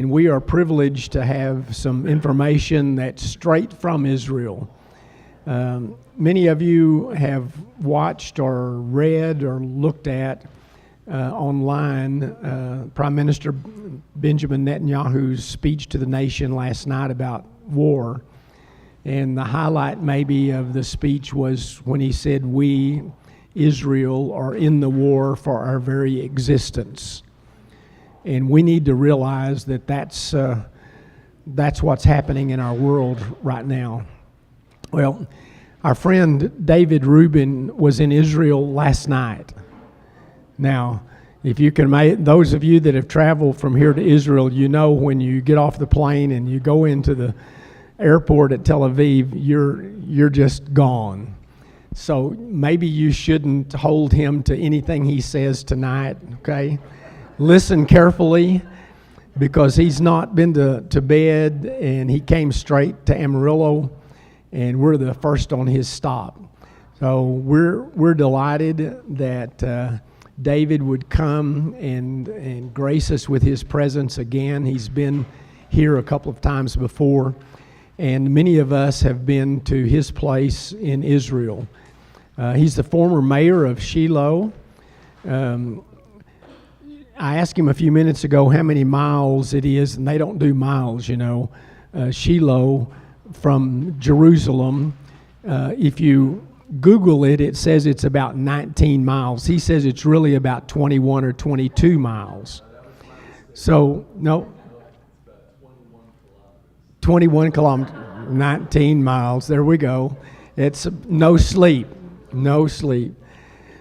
And we are privileged to have some information that's straight from Israel. Many of you have watched or read or looked at online Prime Minister Benjamin Netanyahu's speech to the nation last night about war. And the highlight maybe of the speech was when he said, "We, Israel, are in the war for our very existence." And we need to realize that that's what's happening in our world right now. Well, our friend David Rubin was in Israel last night. Now, if you can, those of you that have traveled from here to Israel, you know when you get off the plane and you go into the airport at Tel Aviv, you're just gone. So maybe you shouldn't hold him to anything he says tonight, okay? Listen carefully, because he's not been to bed, and he came straight to Amarillo, and we're the first on his stop. So we're delighted that David would come and grace us with his presence again. He's been here a couple of times before, and many of us have been to his place in Israel. He's the former mayor of Shiloh. I asked him a few minutes ago how many miles it is, and they don't do miles, you know. Shiloh from Jerusalem, if you Google it, it says it's about 19 miles. He says it's really about 21 or 22 miles. So, no. 21 kilometers, 19 miles, there we go. It's no sleep.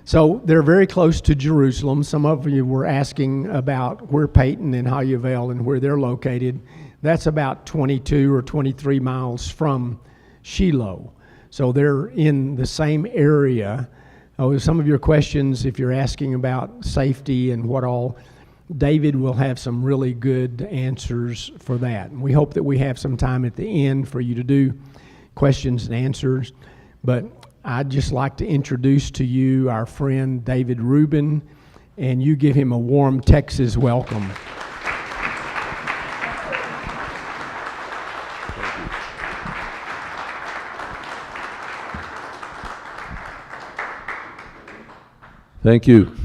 So they're very close to Jerusalem. Some of you were asking about where Peyton and Hayuvel and where they're located. That's about 22 or 23 miles from Shiloh. So they're in the same area. Some of your questions, if you're asking about safety and what all, David will have some really good answers for that. And we hope that we have some time at the end for you to do questions and answers. But I'd just like to introduce to you our friend David Rubin, and you give him a warm Texas welcome. Thank you.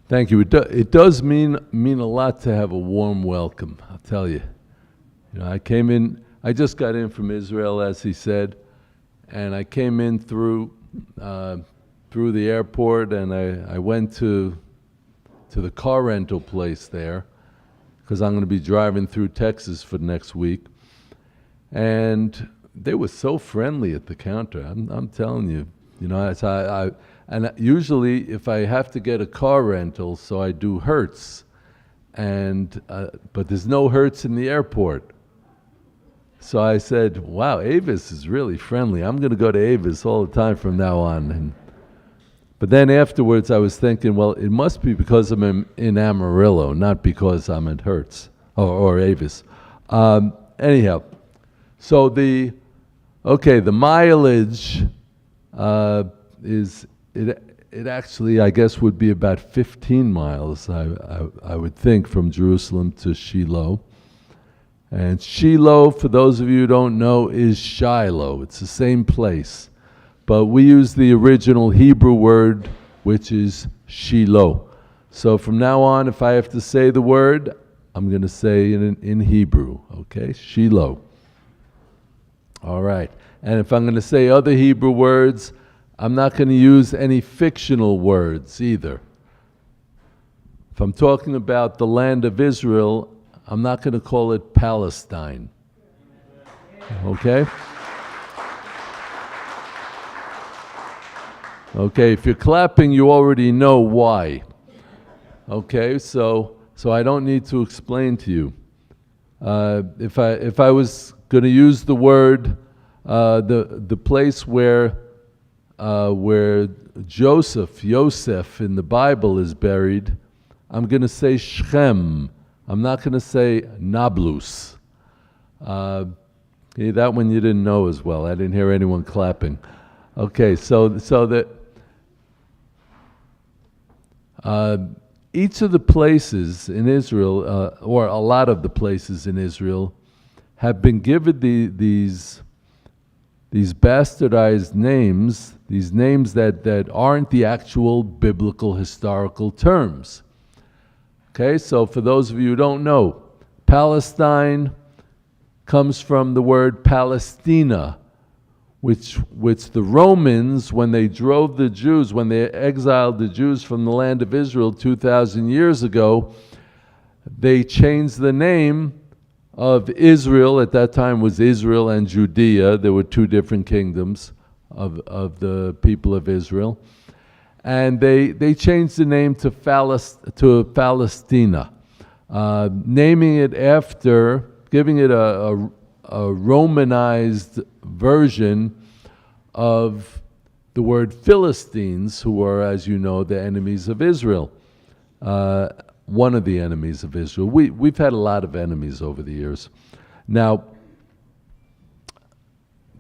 Thank you. It does mean a lot to have a warm welcome, I'll tell you. You know, I just got in from Israel, as he said, and I came in through the airport, and I went to the car rental place there, because I'm going to be driving through Texas for the next week. And they were so friendly at the counter. I'm telling you, you know, and usually if I have to get a car rental, so I do Hertz, but there's no Hertz in the airport. So I said, wow, Avis is really friendly. I'm going to go to Avis all the time from now on. But then afterwards I was thinking, well, it must be because I'm in Amarillo, not because I'm at Hertz or Avis. Anyhow, so the mileage it actually, I guess, would be about 15 miles, I would think, from Jerusalem to Shiloh. And Shiloh, for those of you who don't know, is Shiloh. It's the same place. But we use the original Hebrew word, which is Shiloh. So from now on, if I have to say the word, I'm going to say it in Hebrew, okay? Shiloh. All right. And if I'm going to say other Hebrew words, I'm not going to use any fictional words either. If I'm talking about the land of Israel, I'm not going to call it Palestine. Okay? Okay, if you're clapping, you already know why. Okay, so I don't need to explain to you. If I was going to use the word, the place where Yosef in the Bible is buried, I'm going to say Shechem. I'm not going to say Nablus. That one you didn't know as well. I didn't hear anyone clapping. Okay, so that each of the places in Israel, or a lot of the places in Israel, have been given these bastardized names, these names that aren't the actual biblical historical terms. Okay, so for those of you who don't know, Palestine comes from the word Palestina, which the Romans, when they drove the Jews, when they exiled the Jews from the land of Israel 2,000 years ago, they changed the name of Israel. At that time was Israel and Judea. There were two different kingdoms of the people of Israel. And they changed the name to Palestina, naming it after, giving it a Romanized version of the word Philistines, who are, as you know, the enemies of Israel. One of the enemies of Israel. We've had a lot of enemies over the years. Now,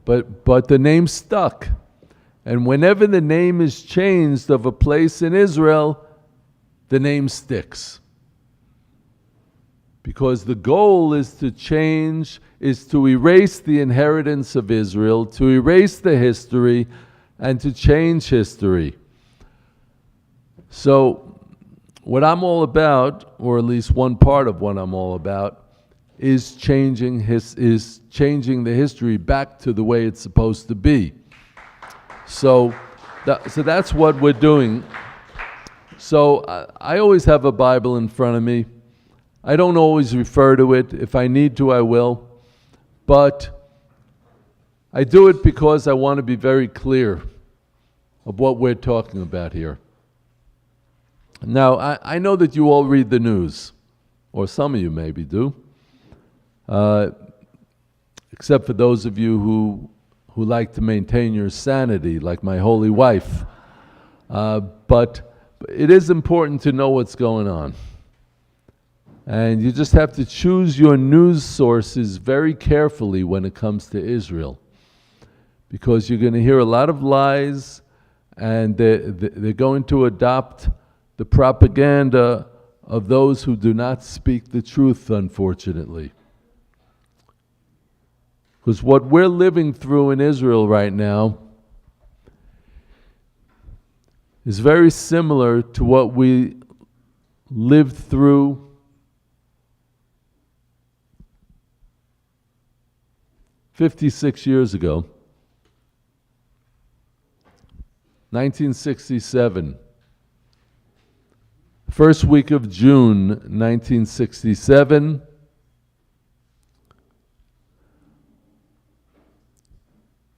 but the name stuck. And whenever the name is changed of a place in Israel, the name sticks. Because the goal is to change, is to erase the inheritance of Israel, to erase the history, and to change history. So, what I'm all about, or at least one part of what I'm all about, is changing the history back to the way it's supposed to be. So that's what we're doing. So I always have a Bible in front of me. I don't always refer to it. If I need to, I will. But I do it because I want to be very clear of what we're talking about here. Now, I know that you all read the news, or some of you maybe do, except for those of you who like to maintain your sanity, like my holy wife. But it is important to know what's going on. And you just have to choose your news sources very carefully when it comes to Israel. Because you're going to hear a lot of lies, and they're going to adopt the propaganda of those who do not speak the truth, unfortunately. Because what we're living through in Israel right now is very similar to what we lived through 56 years ago, 1967. First week of June, 1967.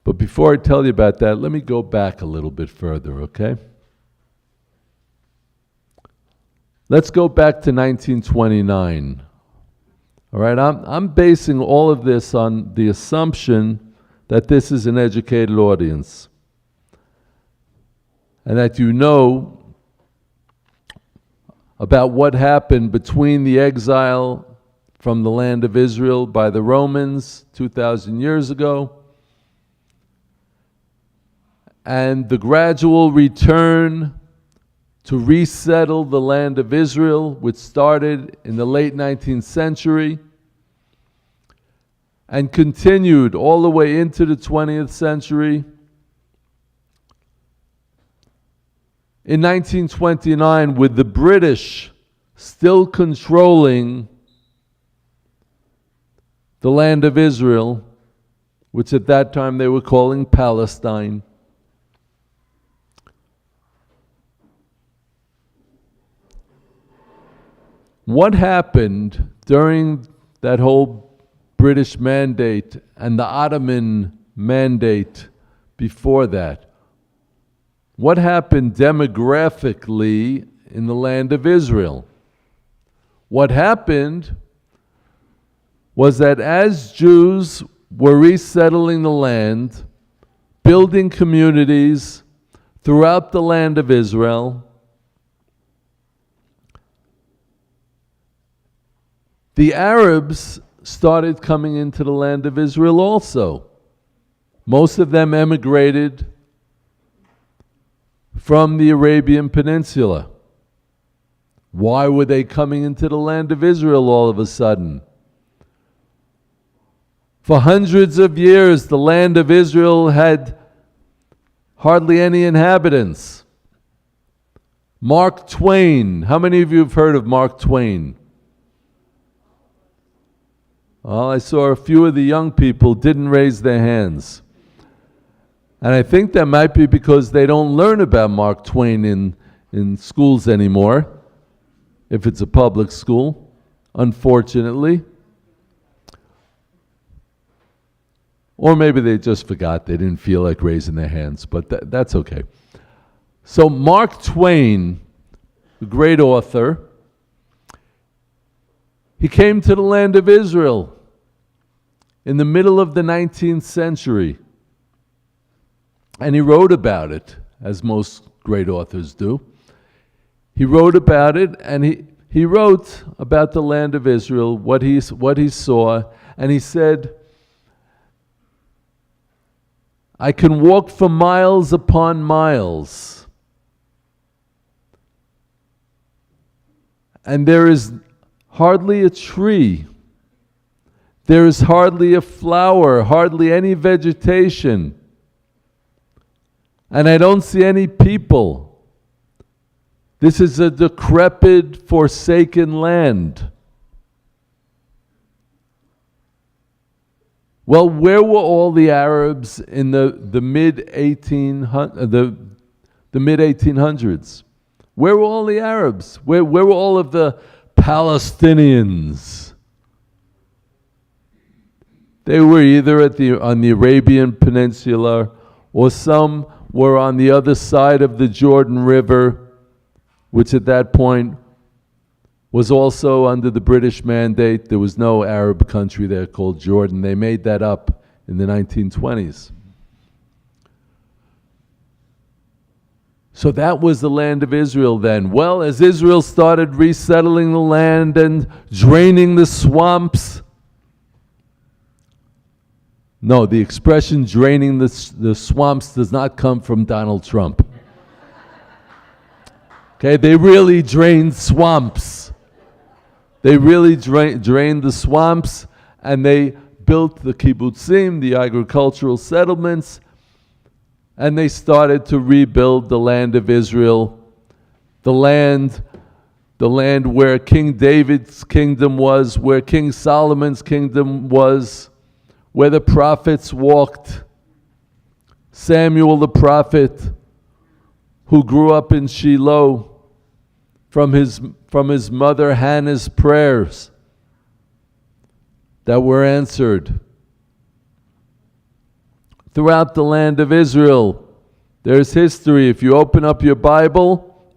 But before I tell you about that, let me go back a little bit further, okay? Let's go back to 1929. All right, I'm basing all of this on the assumption that this is an educated audience, and that you know about what happened between the exile from the land of Israel by the Romans 2,000 years ago and the gradual return to resettle the land of Israel, which started in the late 19th century and continued all the way into the 20th century. In 1929, with the British still controlling the land of Israel, which at that time they were calling Palestine. What happened during that whole British mandate and the Ottoman mandate before that? What happened demographically in the land of Israel? What happened was that as Jews were resettling the land, building communities throughout the land of Israel, the Arabs started coming into the land of Israel also. Most of them emigrated from the Arabian Peninsula. Why were they coming into the land of Israel all of a sudden? For hundreds of years, the land of Israel had hardly any inhabitants. Mark Twain. How many of you have heard of Mark Twain? Well, I saw a few of the young people didn't raise their hands. And I think that might be because they don't learn about Mark Twain in schools anymore, if it's a public school, unfortunately. Or maybe they just forgot, they didn't feel like raising their hands, but that's okay. So Mark Twain, the great author, he came to the land of Israel in the middle of the 19th century. And he wrote about it, as most great authors do. He wrote about it, and he wrote about the land of Israel, what he saw, and he said, I can walk for miles upon miles, and there is hardly a tree, there is hardly a flower, hardly any vegetation, and I don't see any people. This is a decrepit, forsaken land. Well, where were all the Arabs in the mid-1800s? Where were all the Arabs? Where were all of the Palestinians? They were either on the Arabian Peninsula, or some were on the other side of the Jordan River, which at that point was also under the British mandate. There was no Arab country there called Jordan. They made that up in the 1920s. So that was the land of Israel then. Well, as Israel started resettling the land and draining the swamps, no, the expression draining the swamps does not come from Donald Trump. Okay, they really drained swamps. They really drained the swamps, and they built the kibbutzim, the agricultural settlements, and they started to rebuild the land of Israel, the land where King David's kingdom was, where King Solomon's kingdom was, where the prophets walked. Samuel the prophet, who grew up in Shiloh, from his mother Hannah's prayers that were answered. Throughout the land of Israel, there's history. If you open up your Bible,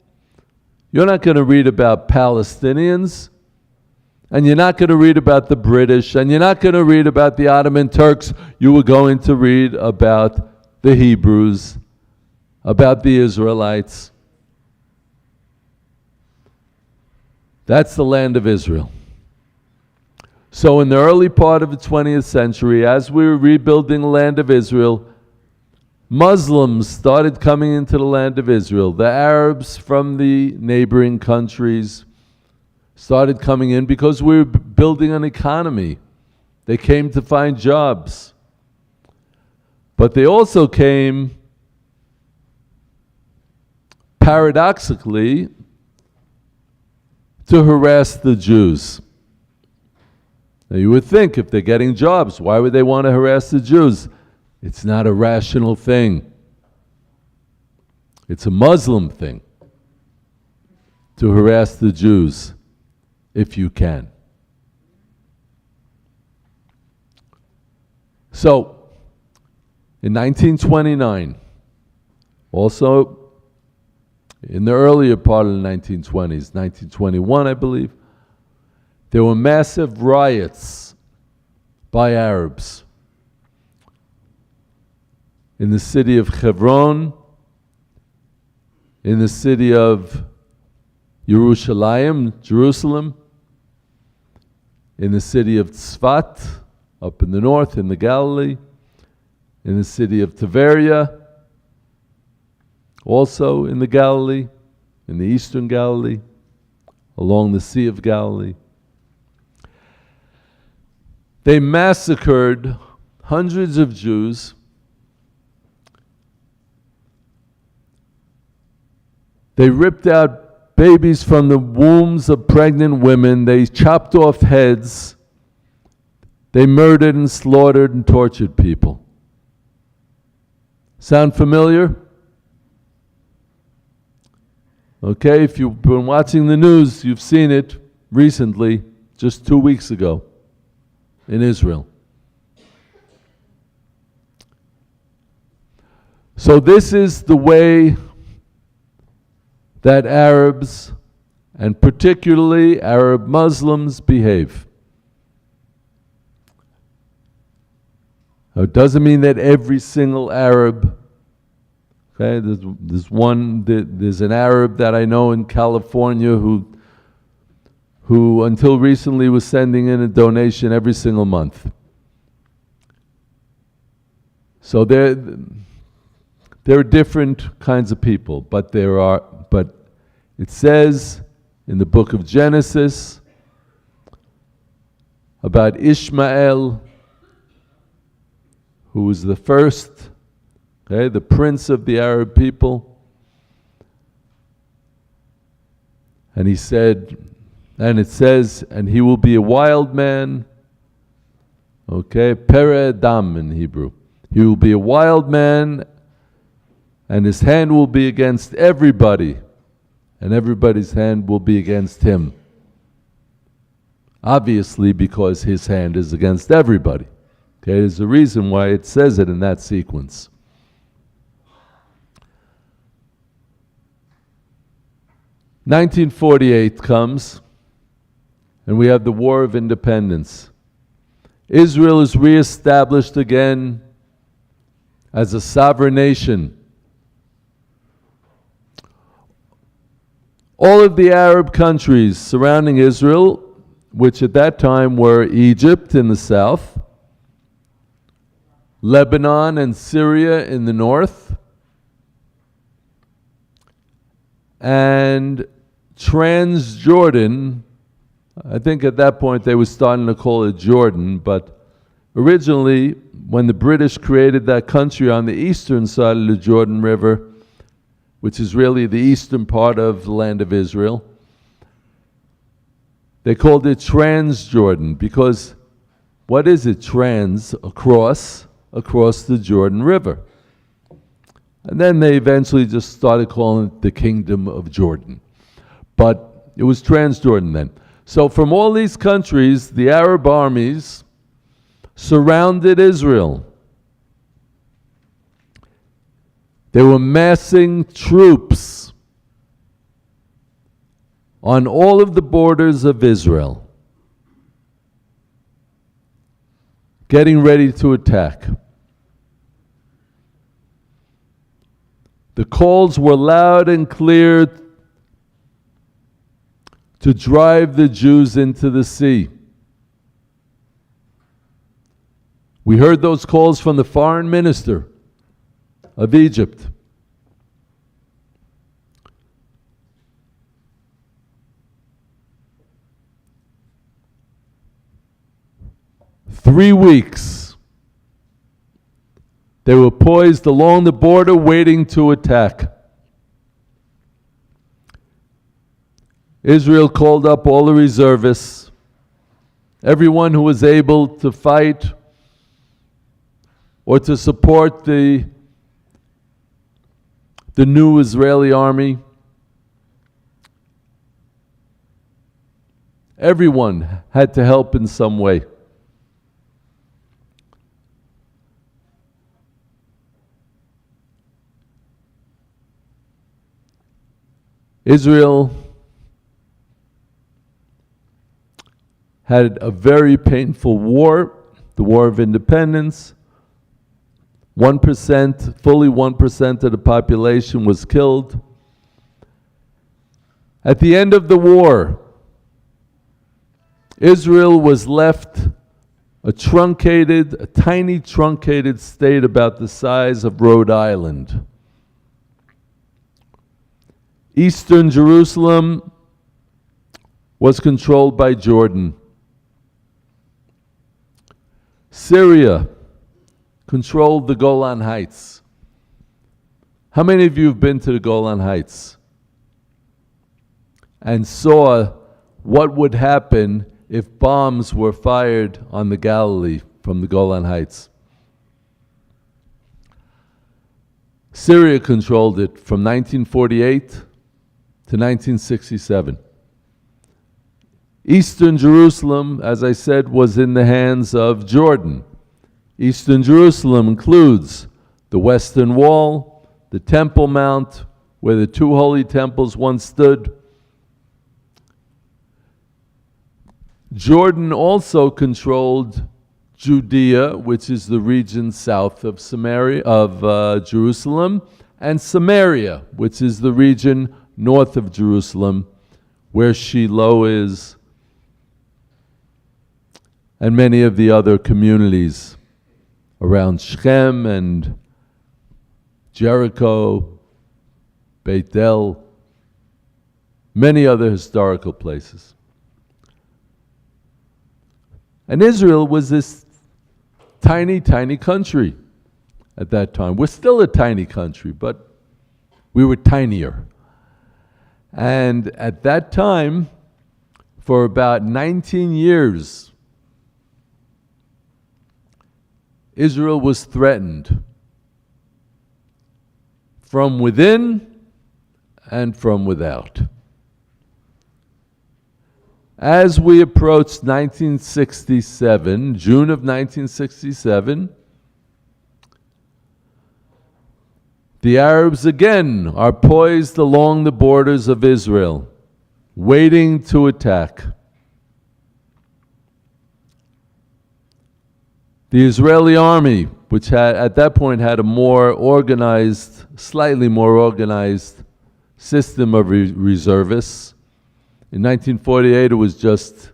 you're not going to read about Palestinians, and you're not going to read about the British, and you're not going to read about the Ottoman Turks. You were going to read about the Hebrews, about the Israelites. That's the land of Israel. So in the early part of the 20th century, as we were rebuilding the land of Israel, Muslims started coming into the land of Israel. The Arabs from the neighboring countries started coming in because we were building an economy. They came to find jobs. But they also came, paradoxically, to harass the Jews. Now you would think if they're getting jobs, why would they want to harass the Jews? It's not a rational thing. It's a Muslim thing to harass the Jews if you can. So, in 1929, also in the earlier part of the 1920s, 1921, I believe, there were massive riots by Arabs in the city of Hebron, in the city of Jerusalem, in the city of Tzfat, up in the north, in the Galilee, in the city of Tiberia, also in the Galilee, in the eastern Galilee, along the Sea of Galilee. They massacred hundreds of Jews. They ripped out babies from the wombs of pregnant women. They chopped off heads. They murdered and slaughtered and tortured people. Sound familiar? Okay, if you've been watching the news, you've seen it recently, just 2 weeks ago, in Israel. So this is the way that Arabs, and particularly Arab Muslims, behave. Now, it doesn't mean that every single Arab, okay, there's an Arab that I know in California who until recently was sending in a donation every single month. So there are different kinds of people, but it says in the book of Genesis about Ishmael, who was the first, okay, the prince of the Arab people. And he said, and it says, and he will be a wild man, okay, Pere Adam in Hebrew. He will be a wild man, and his hand will be against everybody, and everybody's hand will be against him. Obviously, because his hand is against everybody. Okay, there's a reason why it says it in that sequence. (1948) comes, and we have the War of Independence. Israel is reestablished again as a sovereign nation. All of the Arab countries surrounding Israel, which at that time were Egypt in the south, Lebanon and Syria in the north, and Transjordan, I think at that point they were starting to call it Jordan, but originally when the British created that country on the eastern side of the Jordan River, which is really the eastern part of the land of Israel, they called it Transjordan because what is it? Trans, across the Jordan River. And then they eventually just started calling it the Kingdom of Jordan. But it was Transjordan then. So from all these countries, the Arab armies surrounded Israel. They were massing troops on all of the borders of Israel, getting ready to attack. The calls were loud and clear to drive the Jews into the sea. We heard those calls from the foreign minister of Egypt. Three weeks they were poised along the border waiting to attack. Israel called up all the reservists, everyone who was able to fight or to support the new Israeli army. Everyone had to help in some way. Israel had a very painful war, the War of Independence. 1%, fully 1% of the population was killed. At the end of the war, Israel was left a tiny truncated state about the size of Rhode Island. Eastern Jerusalem was controlled by Jordan. Syria controlled the Golan Heights. How many of you have been to the Golan Heights and saw what would happen if bombs were fired on the Galilee from the Golan Heights? Syria controlled it from 1948 to 1967. Eastern Jerusalem, as I said, was in the hands of Jordan. Eastern Jerusalem includes the Western Wall, the Temple Mount, where the two holy temples once stood. Jordan also controlled Judea, which is the region south of Jerusalem, and Samaria, which is the region north of Jerusalem, where Shiloh is, and many of the other communities around Shechem and Jericho, Beit El, many other historical places. And Israel was this tiny, tiny country at that time. We're still a tiny country, but we were tinier. And at that time, for about 19 years, Israel was threatened from within and from without. As we approached 1967, June of 1967, the Arabs again are poised along the borders of Israel, waiting to attack. The Israeli army, which had, at that point had a more organized, slightly more organized system of reservists. In 1948, it was just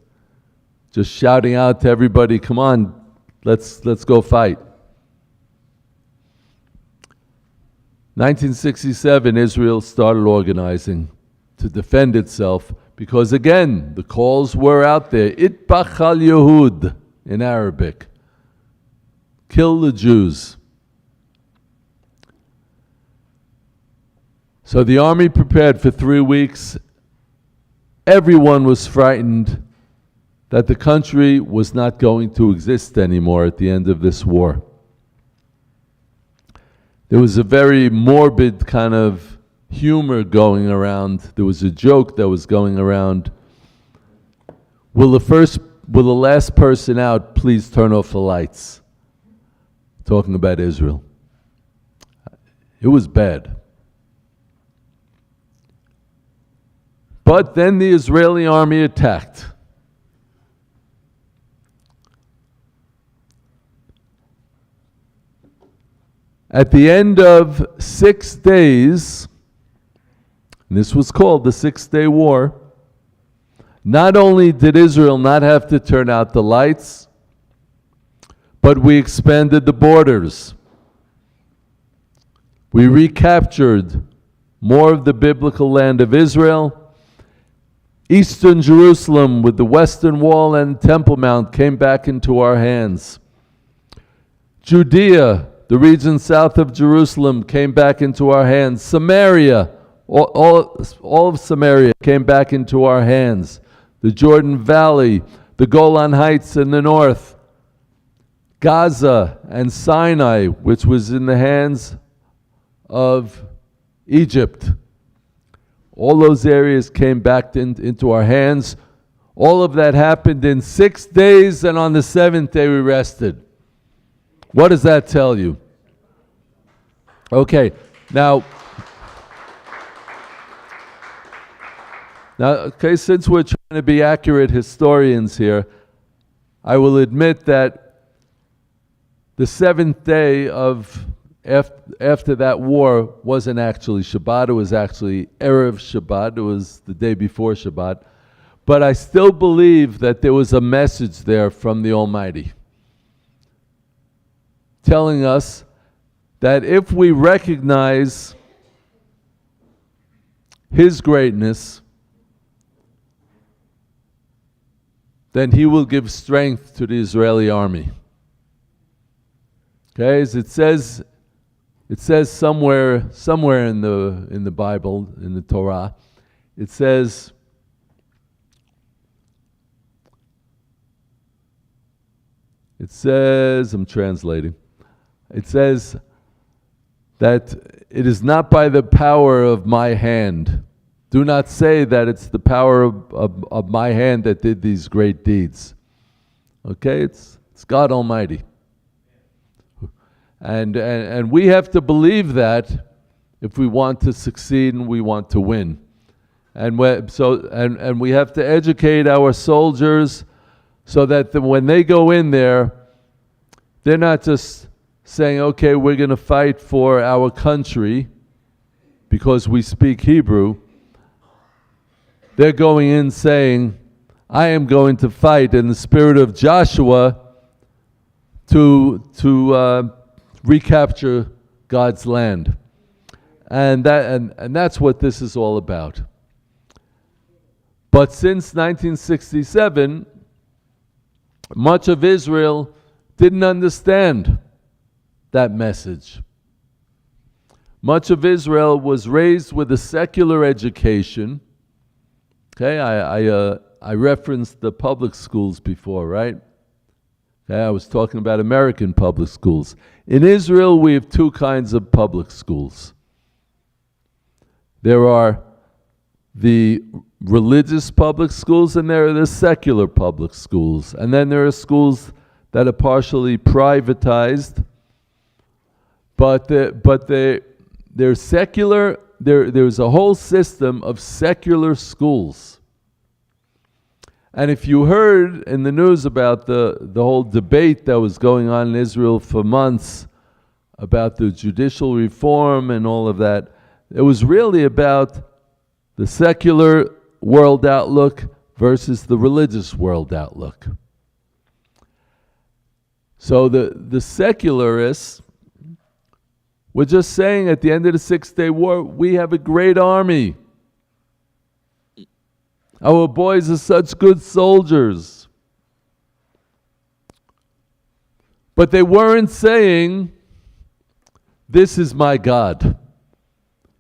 shouting out to everybody, "Come on, let's go fight." 1967, Israel started organizing to defend itself because, again, the calls were out there. Itbach al Yehud in Arabic. Kill the Jews. So the army prepared for 3 weeks. Everyone was frightened that the country was not going to exist anymore at the end of this war. There was a very morbid kind of humor going around. There was a joke that was going around. Will the last person out please turn off the lights? Talking about Israel. It was bad. But then the Israeli army attacked. At the end of 6 days, and this was called the 6-Day War, not only did Israel not have to turn out the lights, but we expanded the borders. We recaptured more of the biblical land of Israel. Eastern Jerusalem with the Western Wall and Temple Mount came back into our hands. Judea, the region south of Jerusalem, came back into our hands. Samaria, all of Samaria came back into our hands. The Jordan Valley, the Golan Heights in the north, Gaza and Sinai, which was in the hands of Egypt. All those areas came back into our hands. All of that happened in 6 days, and on the 7th day we rested. What does that tell you? Okay, now, since we're trying to be accurate historians here, I will admit that the 7th day of after that war wasn't actually Shabbat. It was actually Erev Shabbat. It was the day before Shabbat. But I still believe that there was a message there from the Almighty telling us that if we recognize His greatness, then he will give strength to the Israeli army. Okay, as it says somewhere in the Bible, in the Torah, it says, I'm translating, it says that it is not by the power of my hand. Do not say that it's the power of my hand that did these great deeds. Okay, it's God Almighty. And we have to believe that if we want to succeed and we want to win. And we have to educate our soldiers so that when they go in there, they're not just saying, okay, we're going to fight for our country because we speak Hebrew. They're going in saying, I am going to fight in the spirit of Joshua to recapture God's land. And that's what this is all about. But since 1967, much of Israel didn't understand that message. Much of Israel was raised with a secular education. Okay, I referenced the public schools before, right? Okay, I was talking about American public schools. In Israel, we have two kinds of public schools. There are the religious public schools and there are the secular public schools. And then there are schools that are partially privatized, but they're secular. There's a whole system of secular schools. And if you heard in the news about the whole debate that was going on in Israel for months about the judicial reform and all of that, it was really about the secular world outlook versus the religious world outlook. So the secularists were just saying at the end of the Six-Day War, we have a great army. Our boys are such good soldiers. But they weren't saying, this is my God.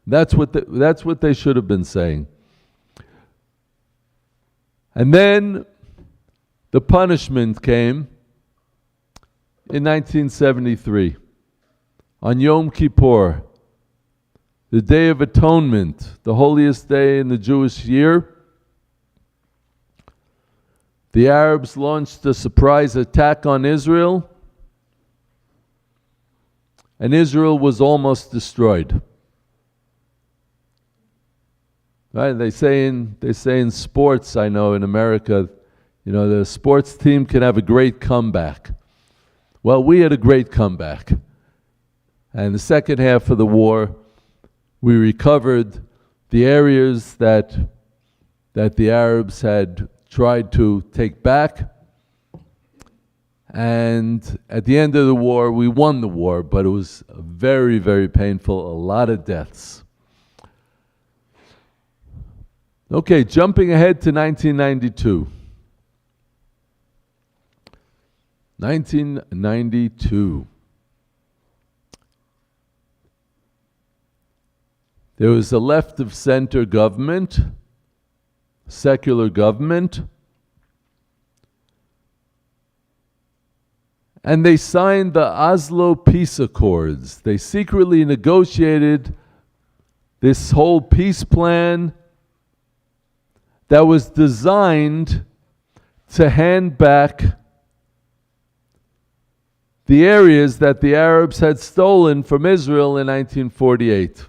That's what they should have been saying. And then the punishment came in 1973 on Yom Kippur, the Day of Atonement, the holiest day in the Jewish year. The Arabs launched a surprise attack on Israel, and Israel was almost destroyed. Right? They say in sports, I know in America, the sports team can have a great comeback. Well, we had a great comeback. And the second half of the war, we recovered the areas that the Arabs had tried to take back. And at the end of the war, we won the war, but it was very, very painful, a lot of deaths. Okay, jumping ahead to 1992. 1992. There was a left-of-center government, secular government, and they signed the Oslo Peace Accords. They secretly negotiated this whole peace plan that was designed to hand back the areas that the Arabs had stolen from Israel in 1948,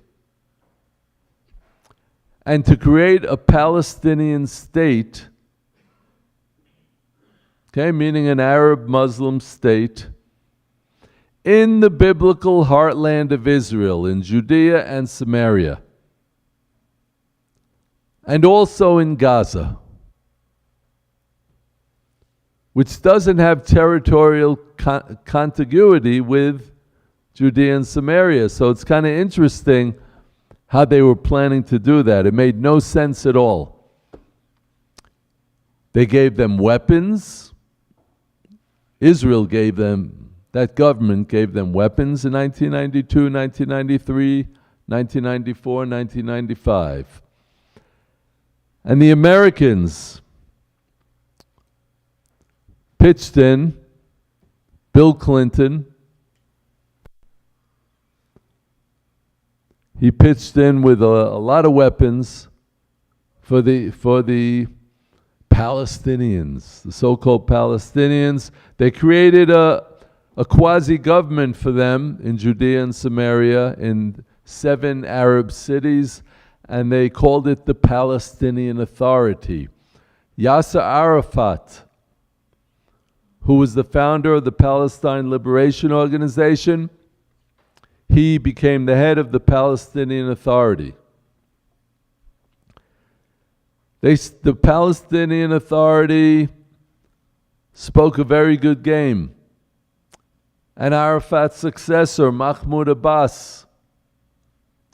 and to create a Palestinian state, okay, meaning an Arab Muslim state, in the biblical heartland of Israel, in Judea and Samaria, and also in Gaza, which doesn't have territorial contiguity with Judea and Samaria. So it's kind of interesting how they were planning to do that. It made no sense at all. They gave them weapons. Israel gave them, that government gave them weapons in 1992, 1993, 1994, 1995. And the Americans pitched in, Bill Clinton, he pitched in with a lot of weapons for the Palestinians, the so-called Palestinians. They created a quasi-government for them in Judea and Samaria in 7 Arab cities, and they called it the Palestinian Authority. Yasser Arafat, who was the founder of the Palestine Liberation Organization, he became the head of the Palestinian Authority. The Palestinian Authority spoke a very good game. And Arafat's successor, Mahmoud Abbas,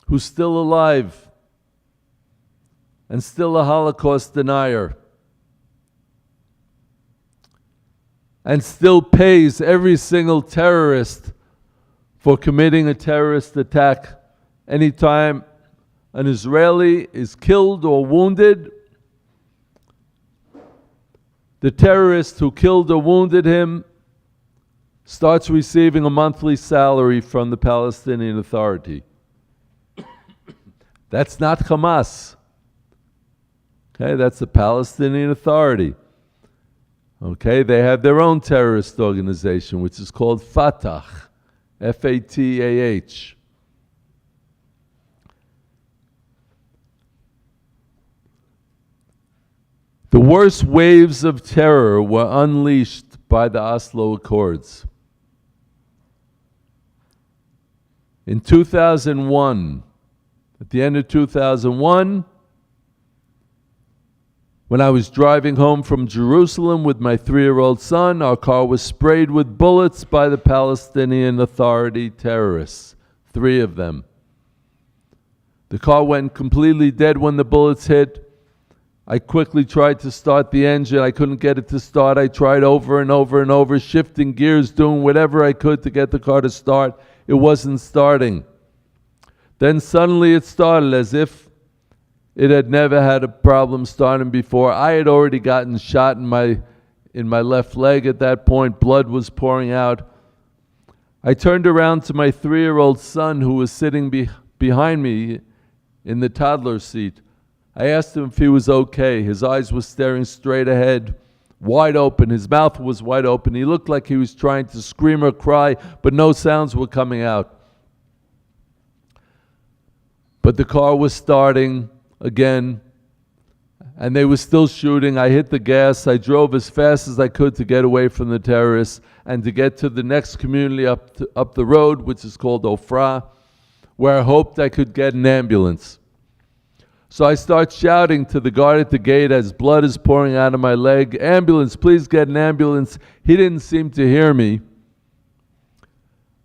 who's still alive and still a Holocaust denier, and still pays every single terrorist for committing a terrorist attack. Anytime an Israeli is killed or wounded, the terrorist who killed or wounded him starts receiving a monthly salary from the Palestinian Authority. That's not Hamas. Okay, that's the Palestinian Authority. Okay, they have their own terrorist organization, which is called Fatah, F-A-T-A-H. The worst waves of terror were unleashed by the Oslo Accords. In 2001, at the end of 2001, when I was driving home from Jerusalem with my 3-year-old son, our car was sprayed with bullets by the Palestinian Authority terrorists, 3 of them. The car went completely dead when the bullets hit. I quickly tried to start the engine. I couldn't get it to start. I tried over and over and over, shifting gears, doing whatever I could to get the car to start. It wasn't starting. Then suddenly it started, as if it had never had a problem starting before. I had already gotten shot in my left leg at that point. Blood was pouring out. I turned around to my 3-year-old son, who was sitting behind me in the toddler seat. I asked him if he was okay. His eyes were staring straight ahead, wide open. His mouth was wide open. He looked like he was trying to scream or cry, but no sounds were coming out. But the car was starting again, and they were still shooting. I hit the gas. I drove as fast as I could to get away from the terrorists and to get to the next community up the road, which is called Ofra, where I hoped I could get an ambulance. So I start shouting to the guard at the gate as blood is pouring out of my leg, "Ambulance, please get an ambulance." He didn't seem to hear me.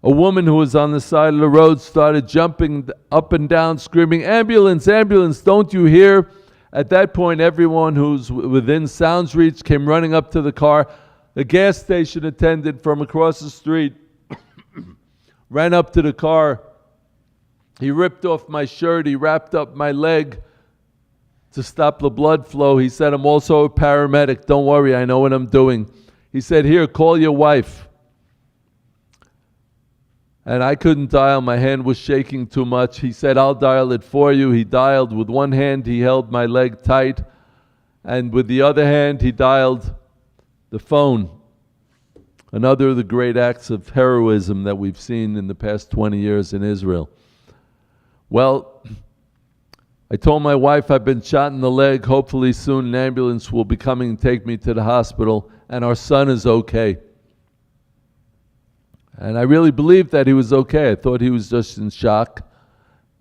A woman who was on the side of the road started jumping up and down, screaming, "Ambulance, ambulance, don't you hear?" At that point, everyone who's within sound's reach came running up to the car. The gas station attendant from across the street ran up to the car. He ripped off my shirt. He wrapped up my leg to stop the blood flow. He said, "I'm also a paramedic. Don't worry, I know what I'm doing." He said, "Here, call your wife." And I couldn't dial. My hand was shaking too much. He said, "I'll dial it for you." He dialed. With one hand, he held my leg tight, and with the other hand, he dialed the phone. Another of the great acts of heroism that we've seen in the past 20 years in Israel. Well, I told my wife I've been shot in the leg. Hopefully soon an ambulance will be coming and take me to the hospital, and our son is okay. And I really believed that he was okay. I thought he was just in shock,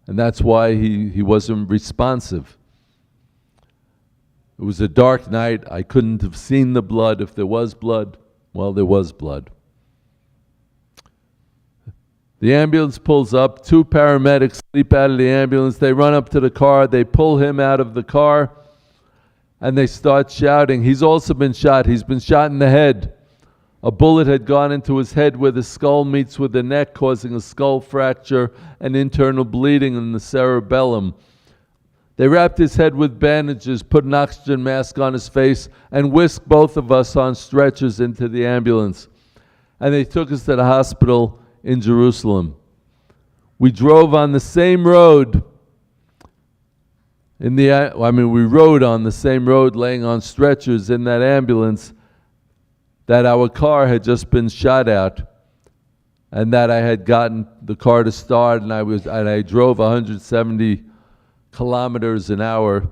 and that's why he wasn't responsive. It was a dark night. I couldn't have seen the blood. If there was blood, well, there was blood. The ambulance pulls up. 2 paramedics leap out of the ambulance. They run up to the car. They pull him out of the car. and they start shouting, he's also been shot. He's been shot in the head. A bullet had gone into his head where the skull meets with the neck, causing a skull fracture and internal bleeding in the cerebellum. They wrapped his head with bandages, put an oxygen mask on his face, and whisked both of us on stretchers into the ambulance. And they took us to the hospital in Jerusalem. We drove on the same road. We rode on the same road, laying on stretchers in that ambulance, that our car had just been shot at, and that I had gotten the car to start, and I drove 170 kilometers an hour,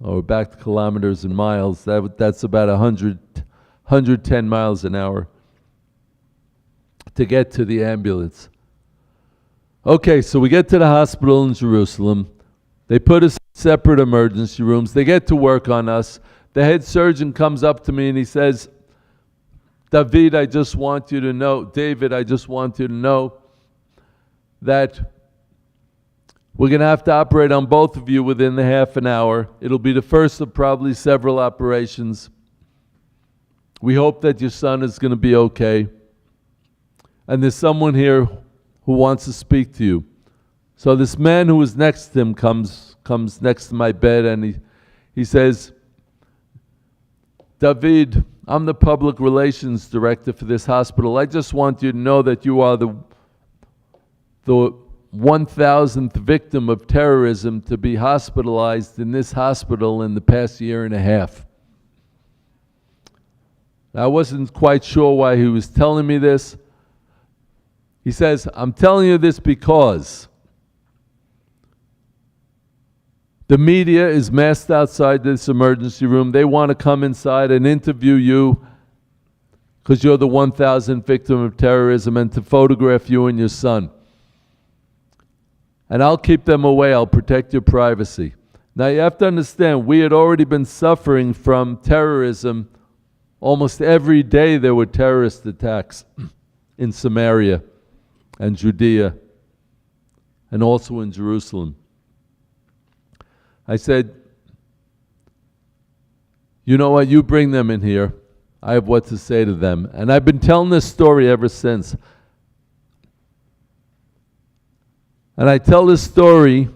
or back to kilometers and miles. That's about 110 miles an hour to get to the ambulance. Okay, so we get to the hospital in Jerusalem. They put us in separate emergency rooms. They get to work on us. The head surgeon comes up to me and he says, David, I just want you to know that we're going to have to operate on both of you within the half an hour. It'll be the first of probably several operations. We hope that your son is going to be okay. And there's someone here who wants to speak to you. So this man who was next to him comes next to my bed, and he says, David, I'm the public relations director for this hospital. I just want you to know that you are the 1,000th victim of terrorism to be hospitalized in this hospital in the past year and a half. I wasn't quite sure why he was telling me this. He says, I'm telling you this because the media is massed outside this emergency room. They want to come inside and interview you because you're the 1,000th victim of terrorism, and to photograph you and your son. And I'll keep them away. I'll protect your privacy. Now you have to understand, we had already been suffering from terrorism. Almost every day there were terrorist attacks in Samaria and Judea and also in Jerusalem. I said, you know what, you bring them in here. I have what to say to them. And I've been telling this story ever since. And I tell this story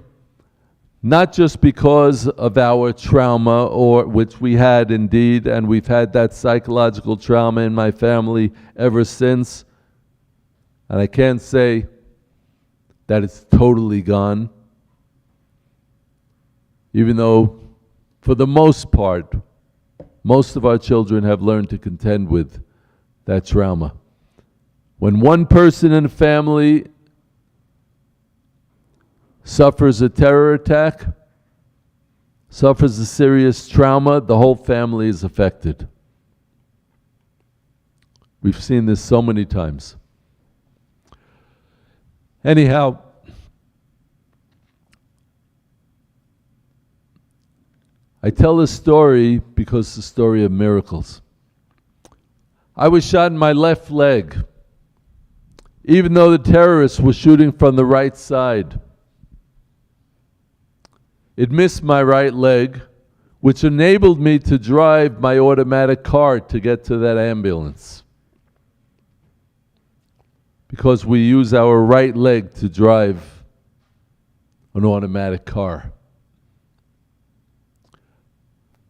not just because of our trauma, or which we had indeed, and we've had that psychological trauma in my family ever since. And I can't say that it's totally gone, even though for the most part, most of our children have learned to contend with that trauma. When one person in a family suffers a terror attack, suffers a serious trauma, the whole family is affected. We've seen this so many times. Anyhow, I tell this story because it's a story of miracles. I was shot in my left leg, even though the terrorists were shooting from the right side. It missed my right leg, which enabled me to drive my automatic car to get to that ambulance. Because we use our right leg to drive an automatic car.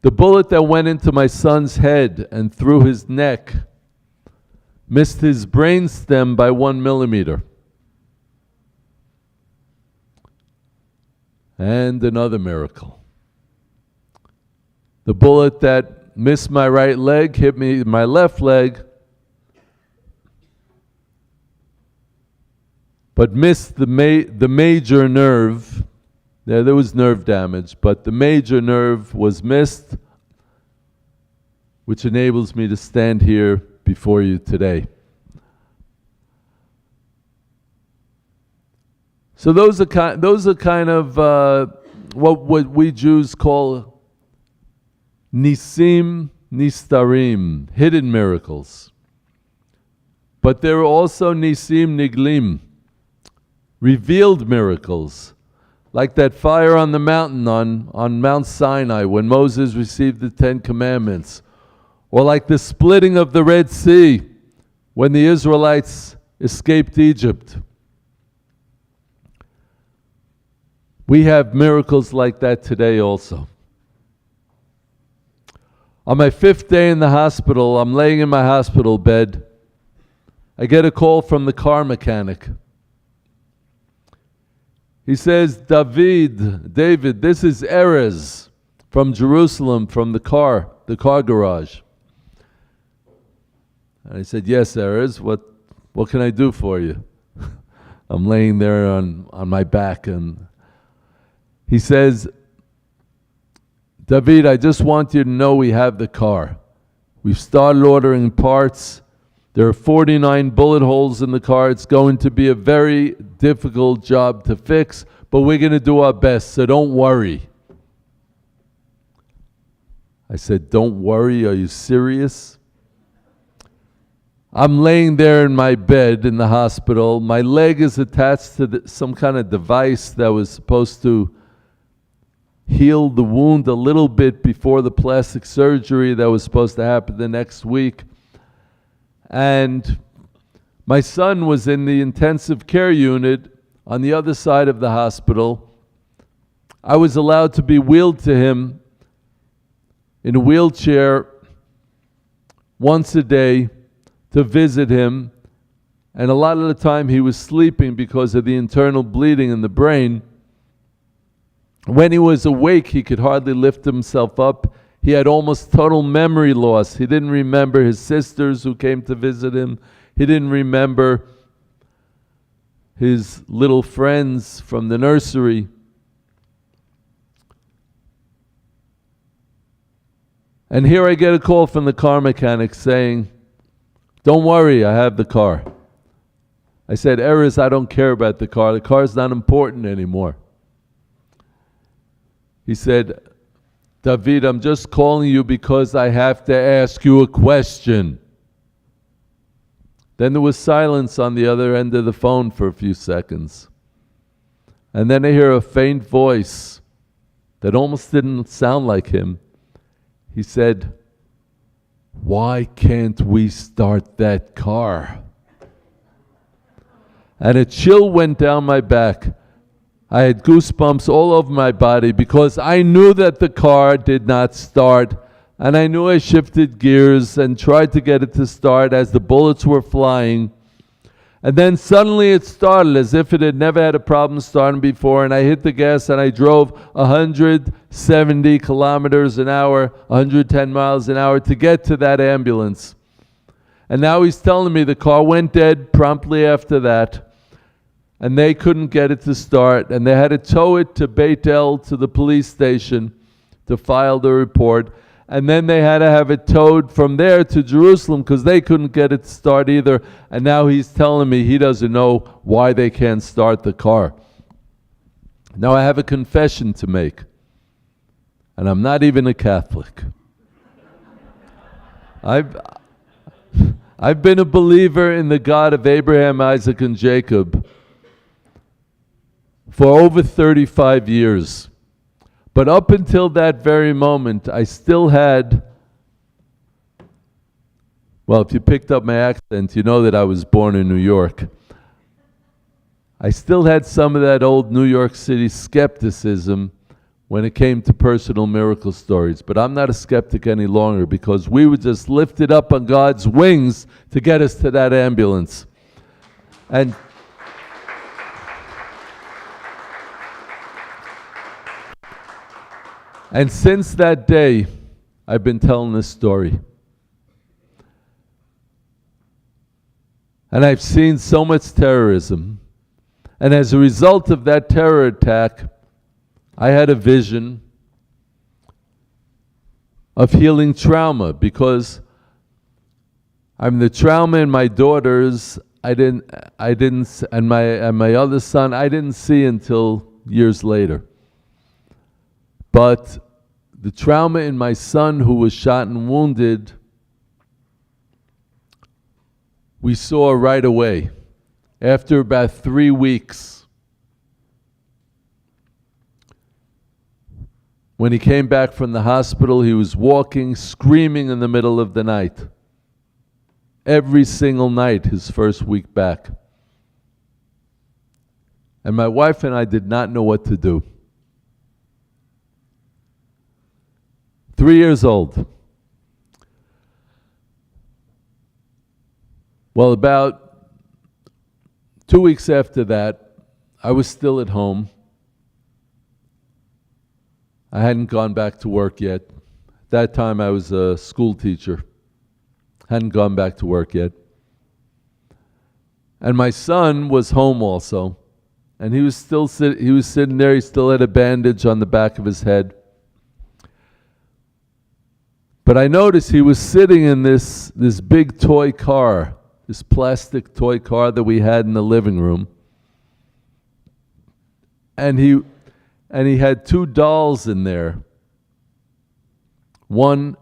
The bullet that went into my son's head and through his neck missed his brainstem by 1 millimeter. And another miracle. The bullet that missed my right leg hit me in my left leg, but missed the major nerve. There was nerve damage, but the major nerve was missed, which enables me to stand here before you today. So those are kind of what we Jews call nisim nistarim, hidden miracles. But there are also nisim niglim, revealed miracles. like that fire on the mountain on Mount Sinai when Moses received the Ten Commandments, or like the splitting of the Red Sea when the Israelites escaped Egypt. We have miracles like that today also. On my 5th day in the hospital, I'm laying in my hospital bed. I get a call from the car mechanic. He says, David, this is Erez from Jerusalem, from the car garage. And I said, yes, Erez, what can I do for you? I'm laying there on my back, and he says, David, I just want you to know we have the car. We've started ordering parts. There are 49 bullet holes in the car. It's going to be a very difficult job to fix, but we're going to do our best, so don't worry. I said, don't worry, are you serious? I'm laying there in my bed in the hospital. My leg is attached to some kind of device that was supposed to heal the wound a little bit before the plastic surgery that was supposed to happen the next week. And my son was in the intensive care unit on the other side of the hospital. I was allowed to be wheeled to him in a wheelchair once a day to visit him. And a lot of the time he was sleeping because of the internal bleeding in the brain. When he was awake, he could hardly lift himself up. He had almost total memory loss. He didn't remember his sisters who came to visit him. He didn't remember his little friends from the nursery. And here I get a call from the car mechanic saying, don't worry, I have the car. I said, Erez, I don't care about the car. The car's not important anymore. He said, David, I'm just calling you because I have to ask you a question. Then there was silence on the other end of the phone for a few seconds. And then I hear a faint voice that almost didn't sound like him. He said, why can't we start that car? And a chill went down my back. I had goosebumps all over my body because I knew that the car did not start, and I knew I shifted gears and tried to get it to start as the bullets were flying. And then suddenly it started as if it had never had a problem starting before, and I hit the gas and I drove 170 kilometers an hour, 110 miles an hour to get to that ambulance. And now he's telling me the car went dead promptly after that. And they couldn't get it to start, and they had to tow it to Beit El, to the police station, to file the report. And then they had to have it towed from there to Jerusalem because they couldn't get it to start either. And now he's telling me he doesn't know why they can't start the car. Now I have a confession to make, and I'm not even a Catholic. I've been a believer in the God of Abraham, Isaac, and Jacob for over 35 years. But up until that very moment, I still had, well, if you picked up my accent, you know that I was born in New York. I still had some of that old New York City skepticism when it came to personal miracle stories. But I'm not a skeptic any longer because we were just lifted up on God's wings to get us to that ambulance. And since that day, I've been telling this story. And I've seen so much terrorism. And as a result of that terror attack, I had a vision of healing trauma because I'm the trauma in my daughters and my other son I didn't see until years later. But the trauma in my son who was shot and wounded, we saw right away. After about 3 weeks, When he came back from the hospital, he was walking, screaming in the middle of the night. Every single night, his first week back. And my wife and I did not know what to do. 3 years old. Well, about 2 weeks after that, I was still at home. I hadn't gone back to work yet. At that time, I was a school teacher. Hadn't gone back to work yet. And my son was home also. And he was sitting there. He still had a bandage on the back of his head. But I noticed he was sitting in this big toy car, this plastic toy car that we had in the living room. And he had two dolls in there. One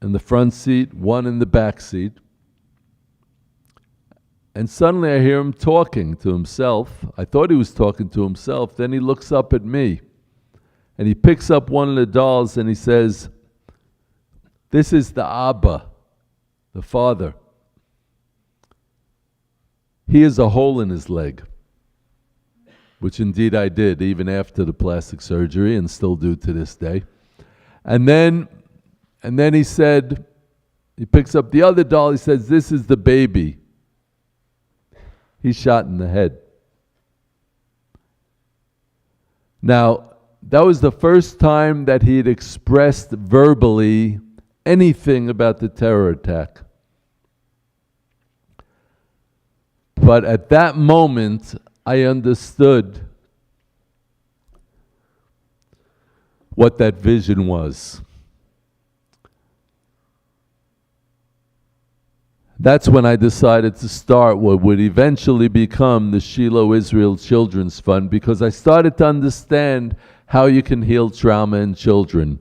in the front seat, one in the back seat. And suddenly I hear him talking to himself. I thought he was talking to himself. Then he looks up at me. And he picks up one of the dolls and he says, "This is the Abba, the father. He has a hole in his leg." Which indeed I did, even after the plastic surgery, and still do to this day. And then he said, he picks up the other doll, he says, "This is the baby. He's shot in the head." Now, that was the first time that he had expressed verbally anything about the terror attack. But at that moment, I understood what that vision was. That's when I decided to start what would eventually become the Shiloh Israel Children's Fund, because I started to understand how you can heal trauma in children.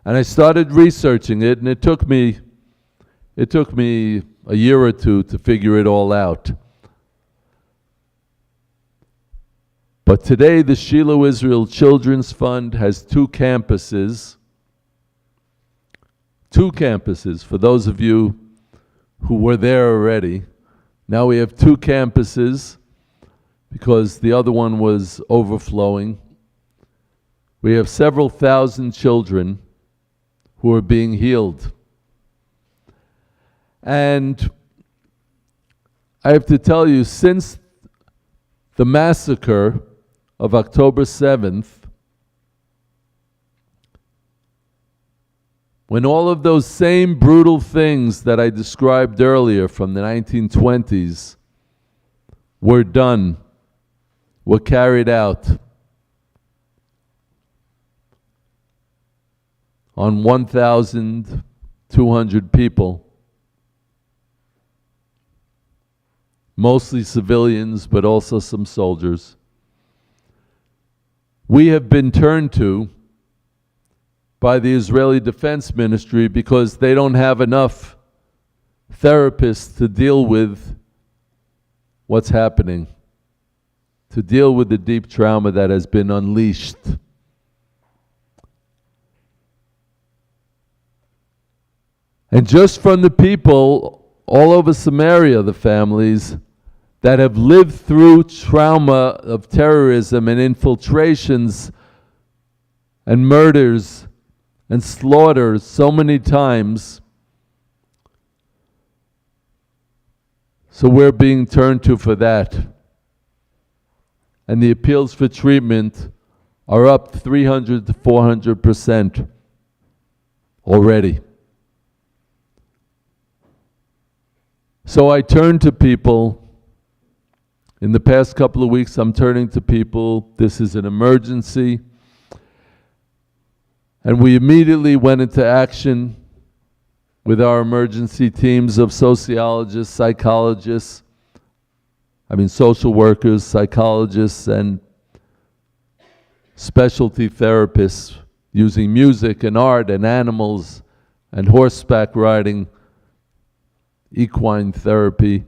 And I started researching it, and it took me a year or two to figure it all out. But today, the Shiloh Israel Children's Fund has two campuses. Two campuses, for those of you who were there already. Now we have two campuses because the other one was overflowing. We have several thousand children who are being healed. And I have to tell you, since the massacre of October 7th, when all of those same brutal things that I described earlier from the 1920s were done, were carried out on 1,200 people, mostly civilians, but also some soldiers, we have been turned to by the Israeli Defense Ministry because they don't have enough therapists to deal with what's happening, to deal with the deep trauma that has been unleashed. And just from the people all over Samaria, the families that have lived through trauma of terrorism and infiltrations and murders and slaughters so many times. So we're being turned to for that. And the appeals for treatment are up 300 to 400% already. So I turn to people. In the past couple of weeks, I'm turning to people. This is an emergency. And we immediately went into action with our emergency teams of sociologists, psychologists, social workers, psychologists, and specialty therapists using music and art and animals and horseback riding, equine therapy,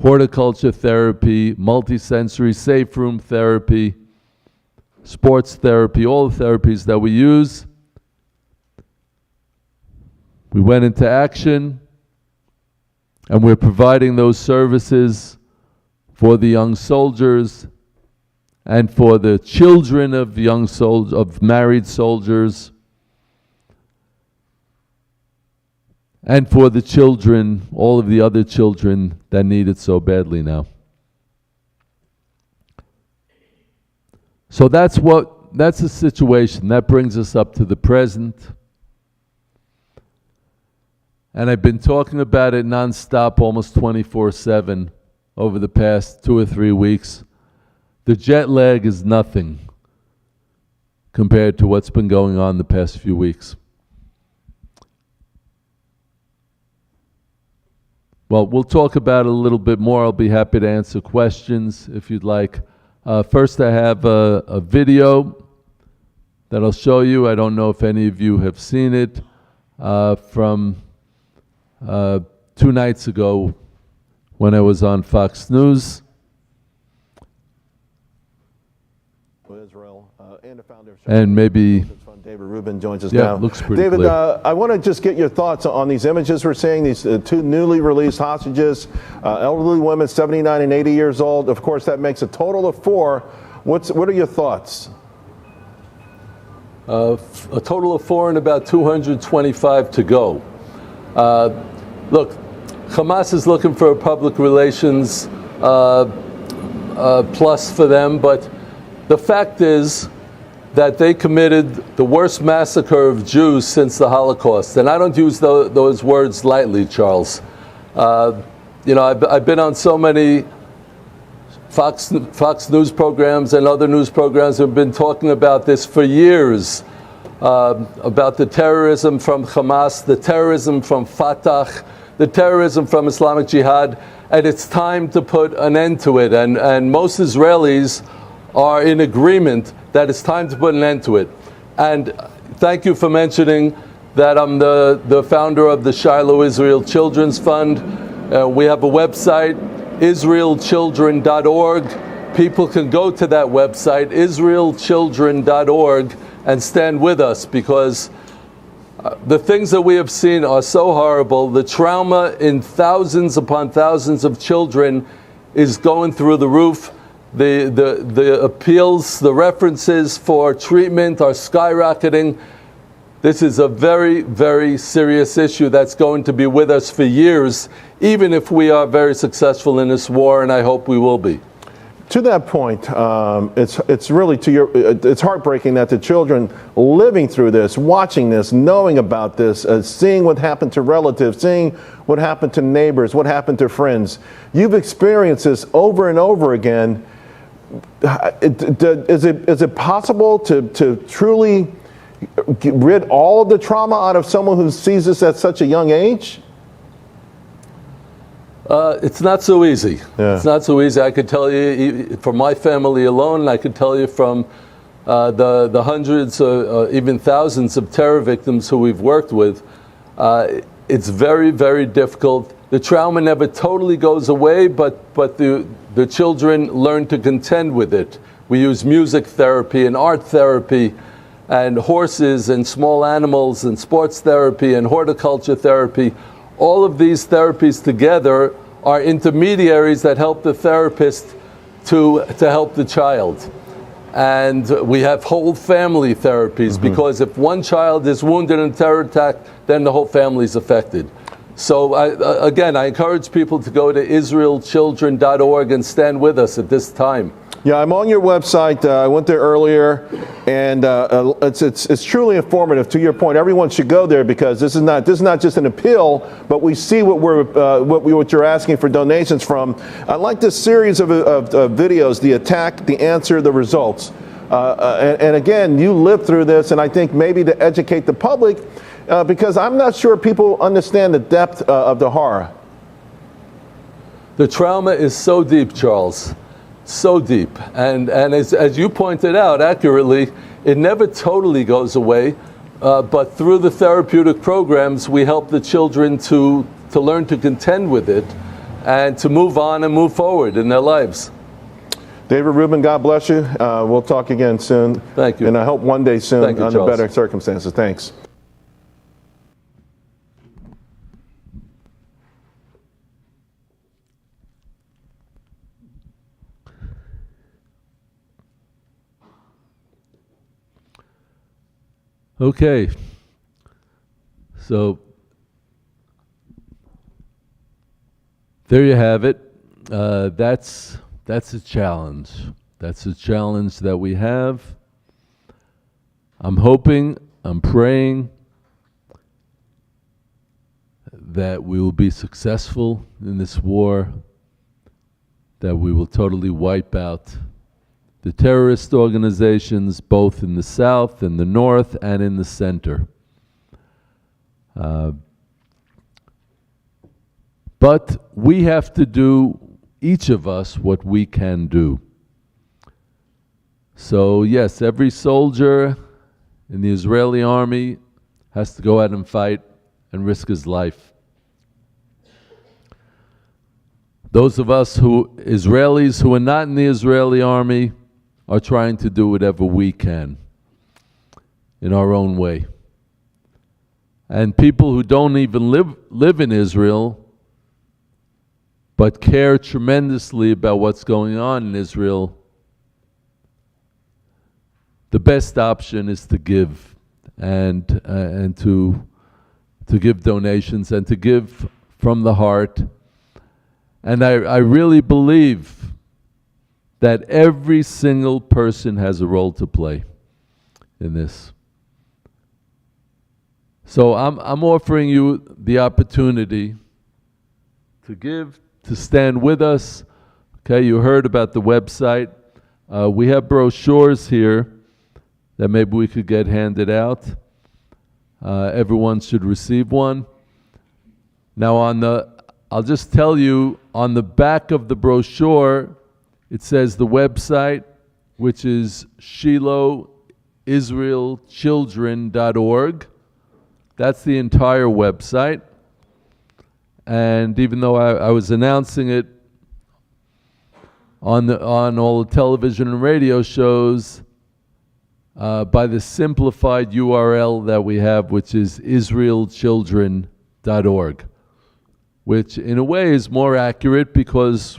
horticulture therapy, multisensory safe room therapy, sports therapy, all the therapies that we use. We went into action, and we're providing those services for the young soldiers and for the children of of married soldiers, and for the children, all of the other children that need it so badly now. So that's the situation. That brings us up to the present. And I've been talking about it nonstop, almost 24/7, over the past 2 or 3 weeks. The jet lag is nothing compared to what's been going on the past few weeks. Well, we'll talk about it a little bit more. I'll be happy to answer questions if you'd like. First, I have a video that I'll show you. I don't know if any of you have seen it, from 2 nights ago when I was on Fox News. Israel, and the founder of And maybe, David Rubin joins us yeah, now. it looks pretty David, clear. I want to just get your thoughts on these images we're seeing, these 2 newly released hostages, elderly women, 79 and 80 years old. Of course, that makes a total of 4. What are your thoughts? A total of 4 and about 225 to go. Look, Hamas is looking for a public relations plus for them, but the fact is that they committed the worst massacre of Jews since the Holocaust. And I don't use those words lightly, Charles. You know, I've been on so many Fox News programs and other news programs who have been talking about this for years, about the terrorism from Hamas, the terrorism from Fatah, the terrorism from Islamic Jihad, and it's time to put an end to it. And most Israelis are in agreement that it's time to put an end to it. And thank you for mentioning that I'm the founder of the Shiloh Israel Children's Fund. We have a website, israelchildren.org. People can go to that website, israelchildren.org, and stand with us, because the things that we have seen are so horrible. The trauma in thousands upon thousands of children is going through the roof. The appeals, the references for treatment are skyrocketing. This is a very, very serious issue that's going to be with us for years, even if we are very successful in this war, and I hope we will be. To that point, it's really it's heartbreaking that the children living through this, watching this, knowing about this, seeing what happened to relatives, seeing what happened to neighbors, what happened to friends. You've experienced this over and over again. Is it possible to truly rid all of the trauma out of someone who sees this at such a young age? It's not so easy. Yeah. It's not so easy. I could tell you from my family alone, I could tell you from the hundreds, even thousands of terror victims who we've worked with. It's very, very difficult. The trauma never totally goes away, but the children learn to contend with it. We use music therapy and art therapy and horses and small animals and sports therapy and horticulture therapy. All of these therapies together are intermediaries that help the therapist to help the child. And we have whole family therapies, because if one child is wounded in a terror attack, then the whole family is affected. So again, I encourage people to go to israelchildren.org and stand with us at this time. Yeah, I'm on your website. I went there earlier, and it's truly informative. To your point, everyone should go there, because this is not just an appeal, but we see what you're asking for donations from. I like this series of videos: the attack, the answer, the results. And again, you lived through this, and I think maybe to educate the public, because I'm not sure people understand the depth of the horror. The trauma is so deep, Charles. So deep, and as you pointed out accurately, it never totally goes away, but through the therapeutic programs we help the children to learn to contend with it and to move on and move forward in their lives. David Rubin, God bless you. We'll talk again soon. Thank you. And I hope one day soon Thank you, under Charles. better circumstances. Thanks. Okay. So there you have it. That's a challenge. That's a challenge that we have. I'm hoping, I'm praying that we will be successful in this war, that we will totally wipe out the terrorist organizations both in the south, in the north, and in the center. But we have to do, each of us, what we can do. So yes, every soldier in the Israeli army has to go out and fight and risk his life. Those of us Israelis who are not in the Israeli army are trying to do whatever we can in our own way. And people who don't even live in Israel but care tremendously about what's going on in Israel, the best option is to give and to give donations and to give from the heart. And I really believe that every single person has a role to play in this. So I'm offering you the opportunity to give, to stand with us. Okay, you heard about the website. We have brochures here that maybe we could get handed out. Everyone should receive one. Now I'll just tell you, on the back of the brochure, it says the website, which is ShilohIsraelChildren.org. That's the entire website. And even though I was announcing it on all the television and radio shows, by the simplified URL that we have, which is IsraelChildren.org, which in a way is more accurate because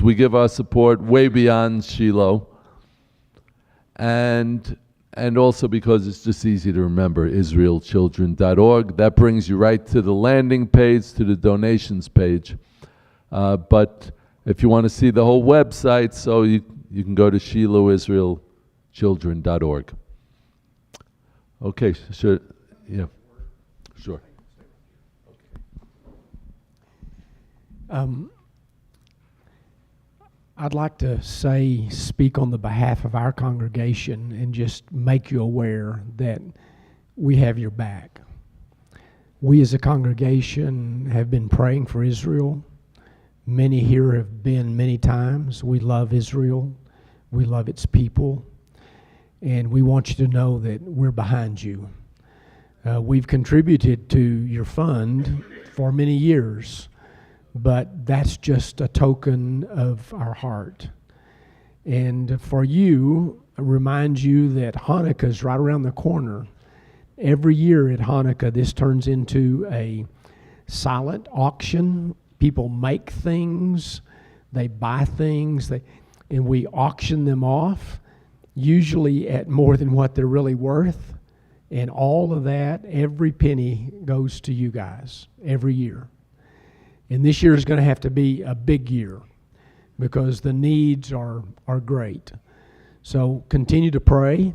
we give our support way beyond Shiloh, and also because it's just easy to remember, IsraelChildren.org. That brings you right to the landing page, to the donations page. But if you want to see the whole website, so you can go to ShilohIsraelChildren.org. Okay, sure, yeah, sure. I'd like to speak on the behalf of our congregation and just make you aware that we have your back. We as a congregation have been praying for Israel. Many here have been many times. We love Israel. We love its people. And we want you to know that we're behind you. We've contributed to your fund for many years, but that's just a token of our heart. And for you, I remind you that Hanukkah is right around the corner. Every year at Hanukkah, this turns into a silent auction. People make things, they buy things, and we auction them off, usually at more than what they're really worth. And all of that, every penny goes to you guys every year. And this year is going to have to be a big year because the needs are great. So continue to pray,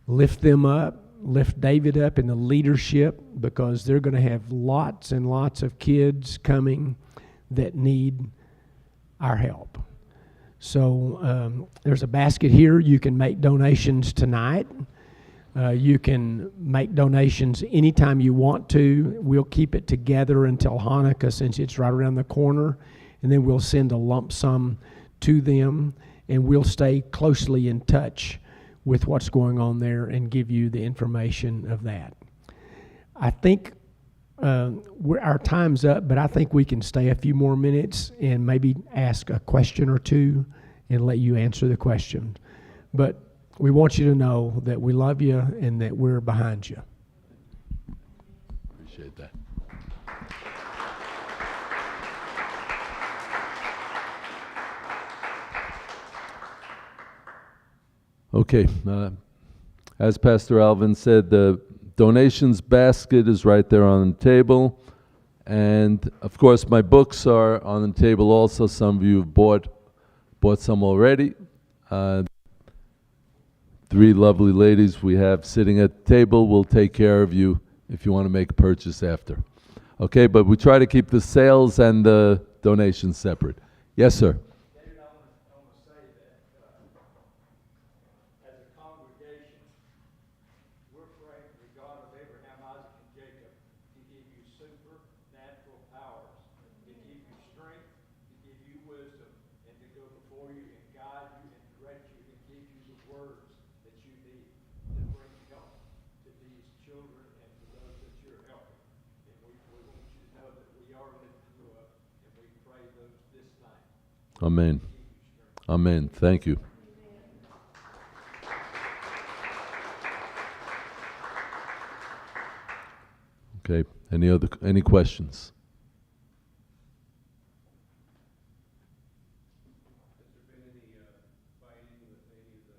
lift them up, lift David up in the leadership, because they're going to have lots and lots of kids coming that need our help. So there's a basket here. You can make donations tonight. You can make donations anytime you want to. We'll keep it together until Hanukkah, since it's right around the corner, and then we'll send a lump sum to them, and we'll stay closely in touch with what's going on there and give you the information of that. I think our time's up, but I think we can stay a few more minutes and maybe ask a question or two and let you answer the question. But we want you to know that we love you and that we're behind you. Appreciate that. Okay, as Pastor Alvin said, the donations basket is right there on the table. And of course, my books are on the table also. Some of you have bought some already. 3 lovely ladies we have sitting at the table will take care of you if you want to make a purchase after. Okay, but we try to keep the sales and the donations separate. Yes, sir. Amen. Amen. Thank you. Okay. Any questions? Has there been any fighting with any of the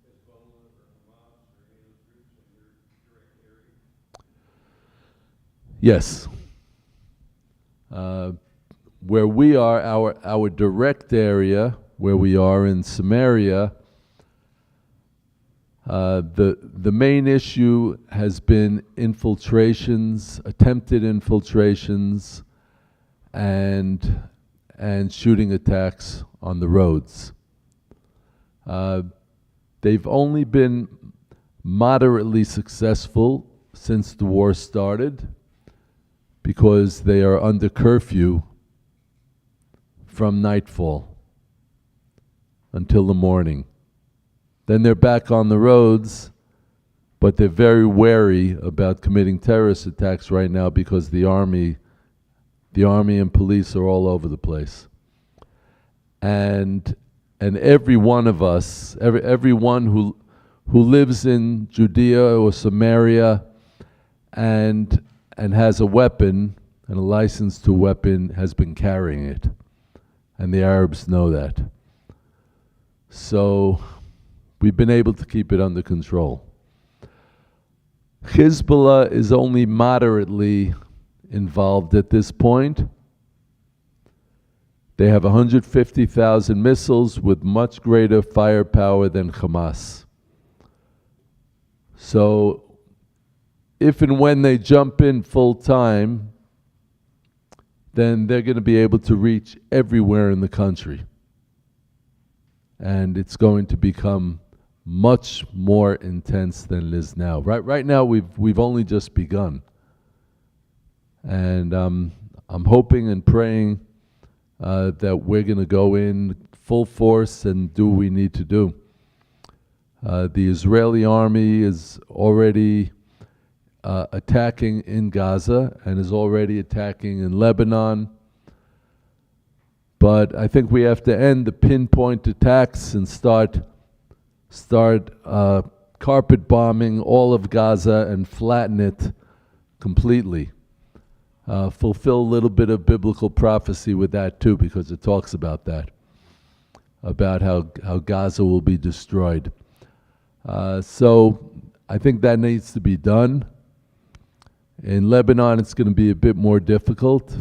Hezbollah or Hamas or any of those groups in your direct area? Yes. Where we are, our direct area, where we are in Samaria, the main issue has been infiltrations, attempted infiltrations, and shooting attacks on the roads. They've only been moderately successful since the war started because they are under curfew from nightfall until the morning. Then they're back on the roads, but they're very wary about committing terrorist attacks right now because the army and police are all over the place. And every one of us, everyone who lives in Judea or Samaria and has a weapon and a license to weapon has been carrying it. And the Arabs know that. So we've been able to keep it under control. Hezbollah is only moderately involved at this point. They have 150,000 missiles with much greater firepower than Hamas. So if and when they jump in full time, then they're going to be able to reach everywhere in the country. And it's going to become much more intense than it is now. Right now, we've only just begun. And I'm hoping and praying that we're going to go in full force and do what we need to do. The Israeli army is already attacking in Gaza and is already attacking in Lebanon. But I think we have to end the pinpoint attacks and start carpet bombing all of Gaza and flatten it completely. Fulfill a little bit of biblical prophecy with that too, because it talks about that, about how Gaza will be destroyed. So I think that needs to be done. In Lebanon, it's going to be a bit more difficult,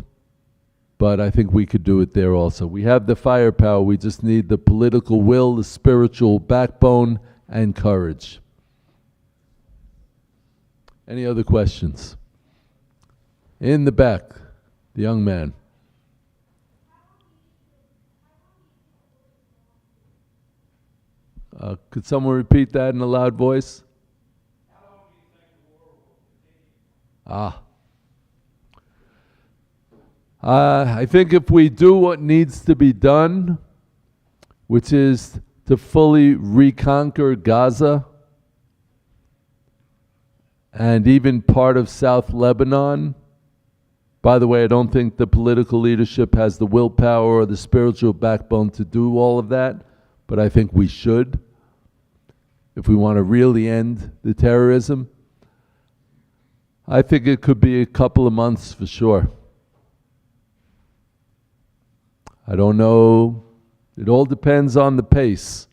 but I think we could do it there also. We have the firepower. We just need the political will, the spiritual backbone, and courage. Any other questions? In the back, the young man. Could someone repeat that in a loud voice? I think if we do what needs to be done, which is to fully reconquer Gaza and even part of South Lebanon, By the way, I don't think the political leadership has the willpower or the spiritual backbone to do all of that, but I think we should if we want to really end the terrorism. I think it could be a couple of months for sure. I don't know. It all depends on the pace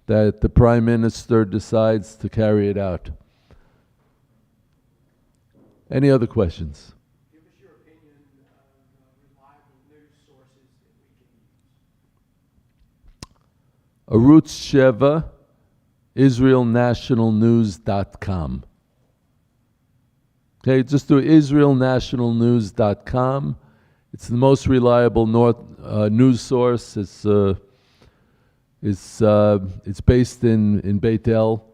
that the Prime Minister decides to carry it out. Any other questions? Give us your opinion on reliable news sources that we can use. Arutz Sheva, israelnationalnews.com. Okay, just do israelnationalnews.com. It's the most reliable news source. It's based in Beit El,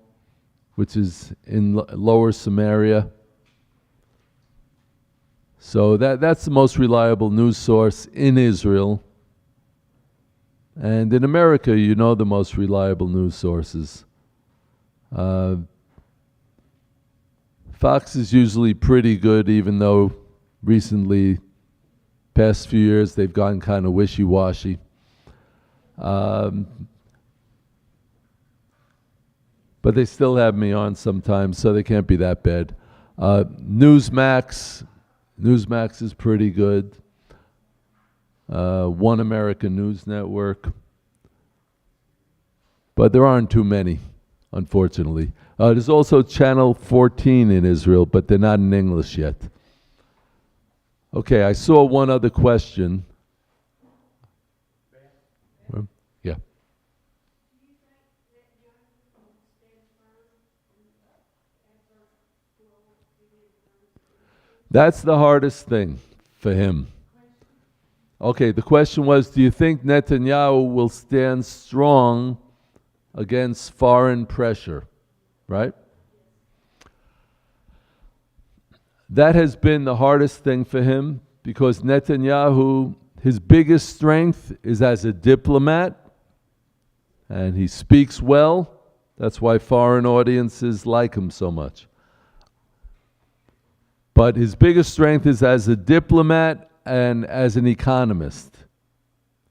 which is in Lower Samaria. So that's the most reliable news source in Israel. And in America, you know the most reliable news sources. Fox is usually pretty good, even though recently, past few years, they've gone kind of wishy-washy. But they still have me on sometimes, so they can't be that bad. Newsmax is pretty good. One American News Network. But there aren't too many, unfortunately. There's also Channel 14 in Israel, but they're not in English yet. Okay, I saw one other question. Yeah. That's the hardest thing for him. Okay, the question was, do you think Netanyahu will stand strong against foreign pressure? Right? That has been the hardest thing for him because Netanyahu, his biggest strength is as a diplomat, and he speaks well. That's why foreign audiences like him so much. But his biggest strength is as a diplomat and as an economist.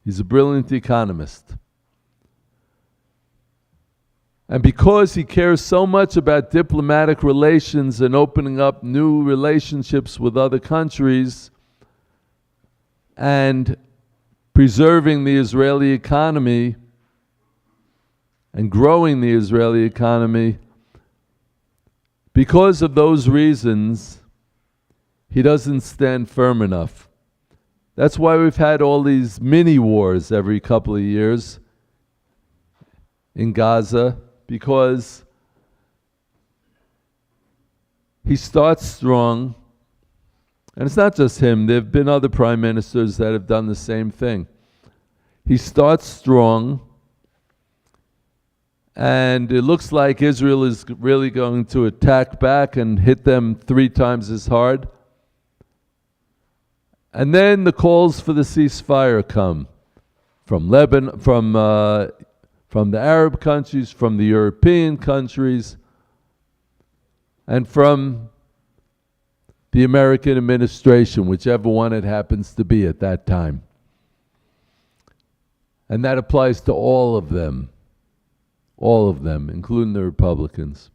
He's a brilliant economist. And because he cares so much about diplomatic relations and opening up new relationships with other countries and preserving the Israeli economy and growing the Israeli economy, because of those reasons, he doesn't stand firm enough. That's why we've had all these mini wars every couple of years in Gaza, because he starts strong, and it's not just him. There have been other prime ministers that have done the same thing. He starts strong, and it looks like Israel is really going to attack back and hit them 3 times as hard. And then the calls for the ceasefire come from Lebanon, from the Arab countries, from the European countries, and from the American administration, whichever one it happens to be at that time. And that applies to all of them, including the Republicans.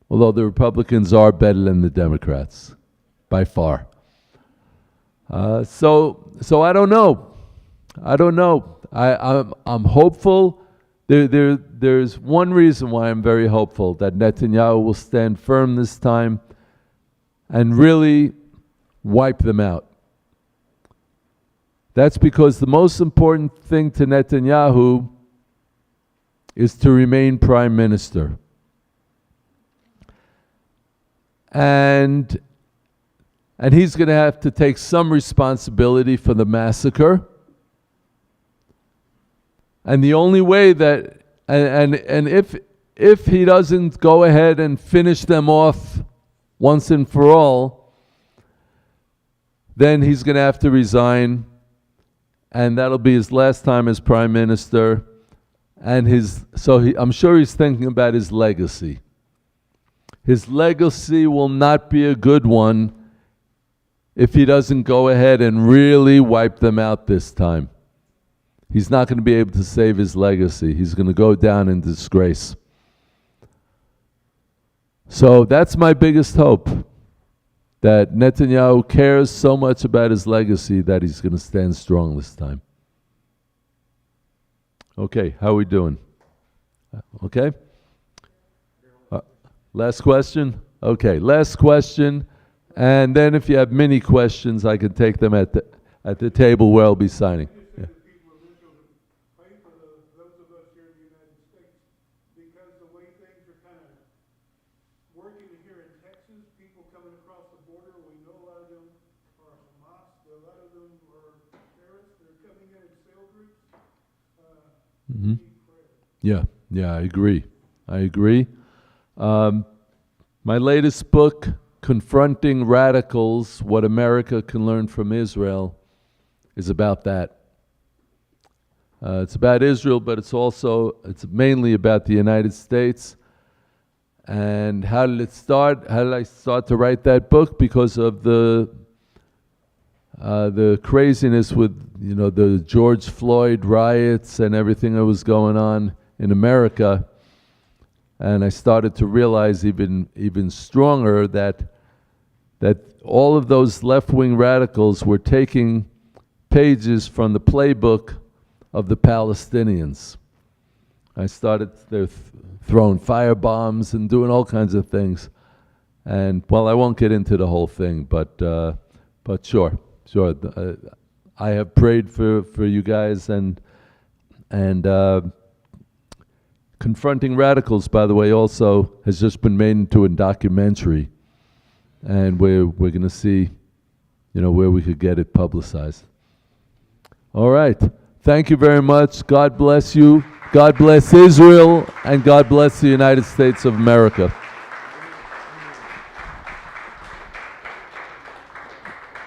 Although the Republicans are better than the Democrats, by far. So I don't know. I'm hopeful. There's one reason why I'm very hopeful that Netanyahu will stand firm this time and really wipe them out. That's because the most important thing to Netanyahu is to remain prime minister. And he's going to have to take some responsibility for the massacre. And the only way that, and if he doesn't go ahead and finish them off once and for all, then he's going to have to resign, and that'll be his last time as prime minister. And I'm sure he's thinking about his legacy. His legacy will not be a good one if he doesn't go ahead and really wipe them out this time. He's not going to be able to save his legacy. He's going to go down in disgrace. So that's my biggest hope, that Netanyahu cares so much about his legacy that he's going to stand strong this time. Okay, how are we doing? Okay? Last question? Okay, last question. And then if you have many questions, I can take them at the table where I'll be signing. Yeah. People of Israel to pray for those of us here in the United States, because the way things are kind of working here in Texas, people coming across the border, we know a lot of them are Hamas, a lot of them are terrorists, they're coming in cell groups. Mm-hmm. Yeah, I agree. My latest book, Confronting Radicals, What America Can Learn from Israel, is about that. It's about Israel, but it's mainly about the United States. And how did it start? How did I start to write that book? Because of the craziness with, the George Floyd riots and everything that was going on in America. And I started to realize even stronger that all of those left-wing radicals were taking pages from the playbook of the Palestinians. I started throwing firebombs and doing all kinds of things. And, well, I won't get into the whole thing, but sure. I have prayed for you guys, and Confronting Radicals, by the way, also has just been made into a documentary, and we're going to see, where we could get it publicized. All right. Thank you very much. God bless you. God bless Israel, and God bless the United States of America.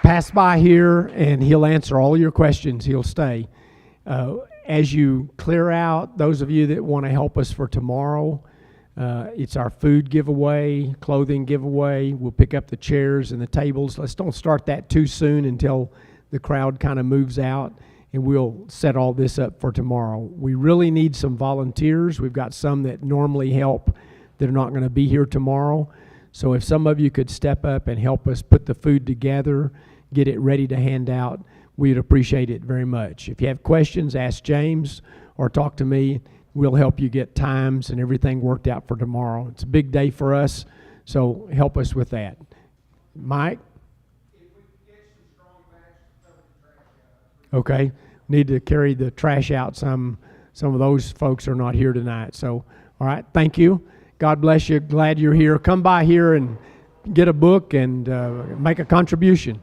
Pass by here, and he'll answer all your questions. He'll stay. As you clear out, those of you that want to help us for tomorrow, it's our food giveaway, clothing giveaway. We'll pick up the chairs and the tables. Let's don't start that too soon until the crowd kind of moves out, and we'll set all this up for tomorrow. We really need some volunteers. We've got some that normally help that are not going to be here tomorrow. So if some of you could step up and help us put the food together, get it ready to hand out, we'd appreciate it very much. If you have questions, ask James or talk to me. We'll help you get times and everything worked out for tomorrow. It's a big day for us, so help us with that. Mike? If we could get some strong bags to throw the trash out. Okay. Need to carry the trash out. Some of those folks are not here tonight. So, all right. Thank you. God bless you. Glad you're here. Come by here and get a book and make a contribution.